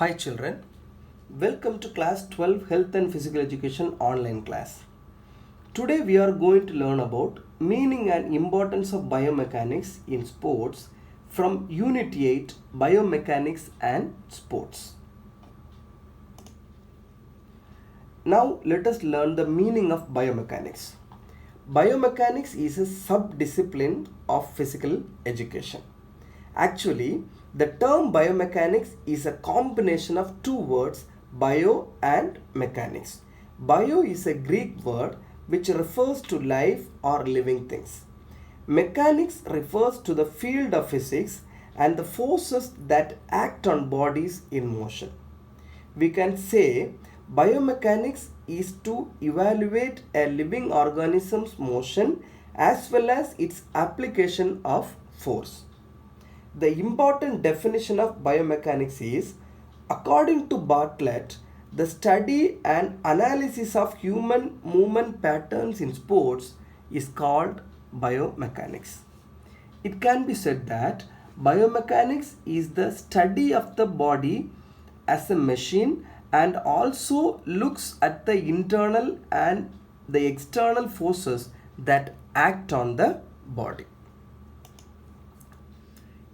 Hi children, welcome to class 12 Health and Physical Education online class. Today we are going to learn about meaning and importance of biomechanics in sports from Unit 8 Biomechanics and Sports. Now let us learn the meaning of biomechanics. Biomechanics is a sub-discipline of physical education. Actually, the term biomechanics is a combination of two words, bio and mechanics. Bio is a Greek word which refers to life or living things. Mechanics refers to the field of physics and the forces that act on bodies in motion. We can say biomechanics is to evaluate a living organism's motion as well as its application of force. The important definition of biomechanics is, according to Bartlett, the study and analysis of human movement patterns in sports is called biomechanics. It can be said that biomechanics is the study of the body as a machine and also looks at the internal and the external forces that act on the body.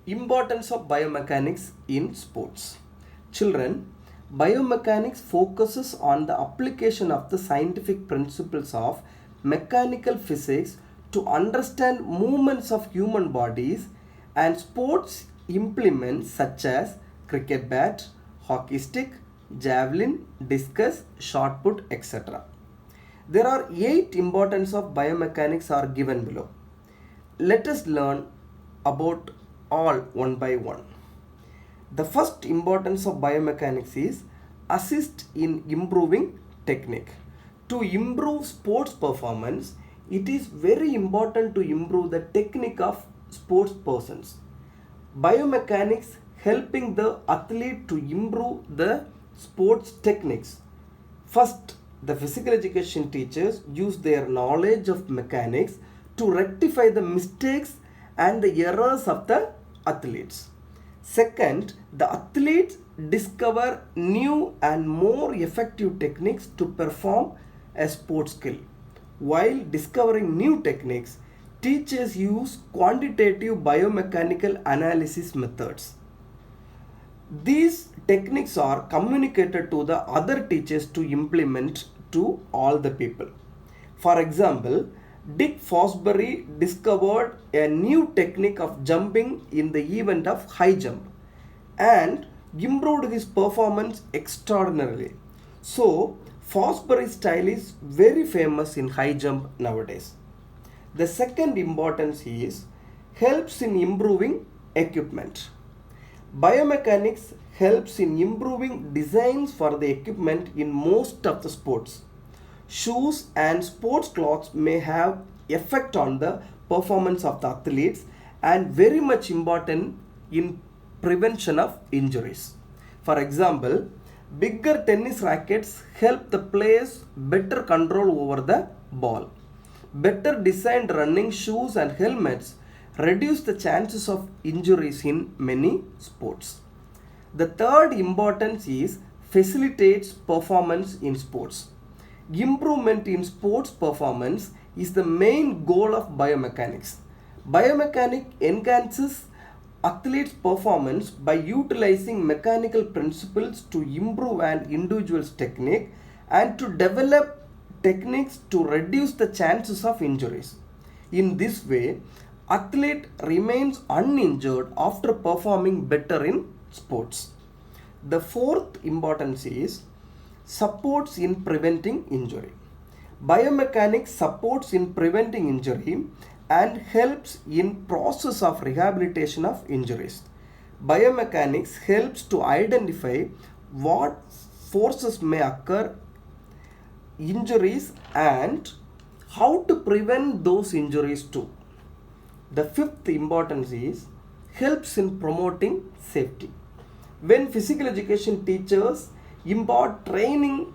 Importance of biomechanics in sports. Children, biomechanics focuses on the application of the scientific principles of mechanical physics to understand movements of human bodies and sports implements such as cricket bat, hockey stick, javelin, discus, shot put, etc. There are 8 importance of biomechanics are given below. Let us learn about all one by one. The first importance of biomechanics is assist in improving technique. To improve sports performance, it is very important to improve the technique of sports persons. Biomechanics helping the athlete to improve the sports techniques. First, the physical education teachers use their knowledge of mechanics to rectify the mistakes and the errors of the athletes. Second, the athletes discover new and more effective techniques to perform a sports skill. While discovering new techniques, teachers use quantitative biomechanical analysis methods. These techniques are communicated to the other teachers to implement to all the people. For example, Dick Fosbury discovered a new technique of jumping in the event of high jump and improved his performance extraordinarily. So, Fosbury's style is very famous in high jump nowadays. The second importance is helps in improving equipment. Biomechanics helps in improving designs for the equipment in most of the sports. Shoes and sports clothes may have effect on the performance of the athletes and very much important in prevention of injuries. For example, bigger tennis rackets help the players better control over the ball. Better designed running shoes and helmets reduce the chances of injuries in many sports. The third importance is facilitates performance in sports. Improvement in sports performance is the main goal of biomechanics. Biomechanics enhances athletes' performance by utilizing mechanical principles to improve an individual's technique and to develop techniques to reduce the chances of injuries. In this way, athlete remains uninjured after performing better in sports. The fourth importance is supports in preventing injury. Biomechanics supports in preventing injury and helps in process of rehabilitation of injuries. Biomechanics helps to identify what forces may occur injuries and how to prevent those injuries too. The fifth importance is helps in promoting safety. When physical education teachers impart training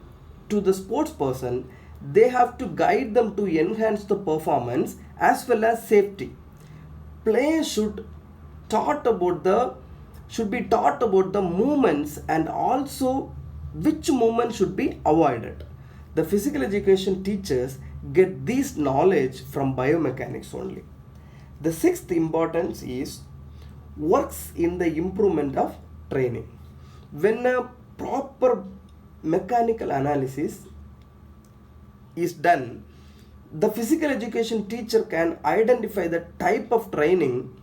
to the sports person, they have to guide them to enhance the performance as well as safety. Players should taught about the should be taught about the movements and also which movement should be avoided. The physical education teachers get this knowledge from biomechanics only. The sixth importance is works in the improvement of training. When a proper mechanical analysis is done, the physical education teacher can identify the type of training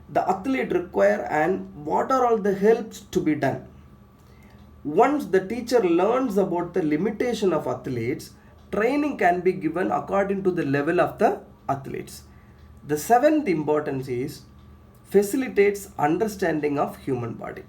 the athlete require and what are all the helps to be done. Once the teacher learns about the limitation of athletes, training can be given according to the level of the athletes. The seventh importance is facilitates understanding of human body.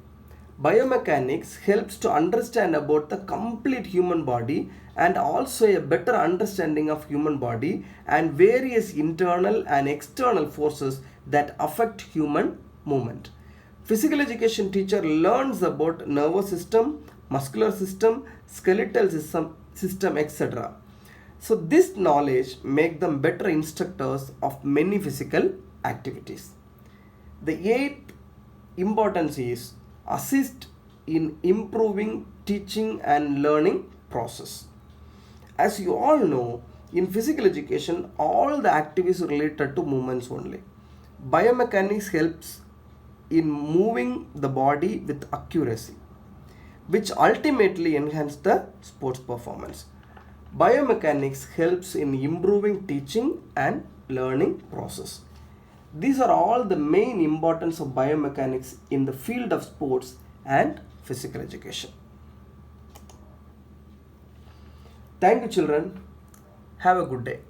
Biomechanics helps to understand about the complete human body and also a better understanding of human body and various internal and external forces that affect human movement. Physical education teacher learns about nervous system, muscular system, skeletal system etc. So this knowledge make them better instructors of many physical activities. The eighth importance is assist in improving teaching and learning process. As you all know, in physical education, all the activities related to movements only. Biomechanics helps in moving the body with accuracy, which ultimately enhance the sports performance. Biomechanics helps in improving teaching and learning process. These are all the main importance of biomechanics in the field of sports and physical education. Thank you children. Have a good day.